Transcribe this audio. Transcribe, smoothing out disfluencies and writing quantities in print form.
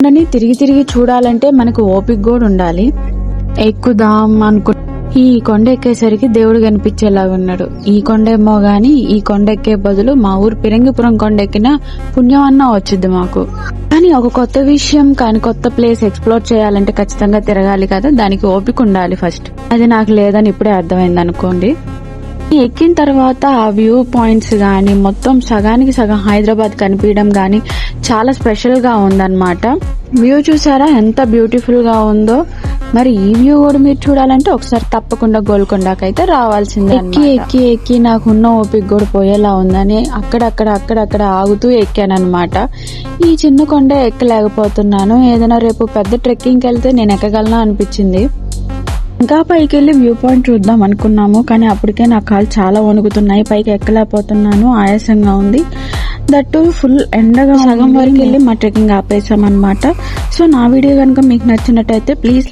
కొండని తిరిగి తిరిగి చూడాలంటే మనకు ఓపిక కూడా ఉండాలి. ఎక్కుదాం అనుకు ఈ కొండ ఎక్కేసరికి దేవుడు కనిపించేలాగా ఉన్నాడు. ఈ కొండ ఏమో గాని ఈ కొండ ఎక్కే బదులు మా ఊరు పిరంగిపురం కొండ ఎక్కిన పుణ్యం అన్నా వచ్చింది మాకు. కానీ ఒక కొత్త విషయం కానీ కొత్త ప్లేస్ ఎక్స్ప్లోర్ చేయాలంటే ఖచ్చితంగా తిరగాలి కదా, దానికి ఓపిక ఉండాలి ఫస్ట్. అది నాకు లేదని ఇప్పుడే అర్థమైంది అనుకోండి. ఎక్కిన తర్వాత ఆ వ్యూ పాయింట్స్ గానీ మొత్తం సగానికి సగం హైదరాబాద్ కనిపించడం గానీ చాలా స్పెషల్ గా ఉందన్నమాట. వ్యూ చూసారా ఎంత బ్యూటిఫుల్ గా ఉందో. మరి ఈ వ్యూ కూడా మీరు చూడాలంటే ఒకసారి తప్పకుండా గోల్కొండకైతే రావాల్సిందే. ఎక్కి ఎక్కి ఎక్కి నాకున్న ఓపిక కూడా పోయేలా ఉందని అక్కడక్కడ ఆగుతూ ఎక్కానన్నమాట. ఈ చిన్న కొండ ఎక్కలేకపోతున్నాను. ఏదైనా రేపు పెద్ద ట్రెక్కింగ్కి వెళ్తే నేను ఎక్కగలనా అనిపించింది. ఇంకా పైకి వెళ్ళి వ్యూ పాయింట్ చూద్దాం అనుకున్నాము, కానీ అప్పటికే నా కాళ్ళు చాలా వణుకుతున్నాయి. పైకి ఎక్కలేకపోతున్నాను, ఆయాసంగా ఉంది. దట్టు ఫుల్ ఎండగా సగం వరకు వెళ్ళి మా ట్రెక్కింగ్ ఆపేసాం అనమాట. సో నా వీడియో కనుక మీకు నచ్చినట్టయితే ప్లీజ్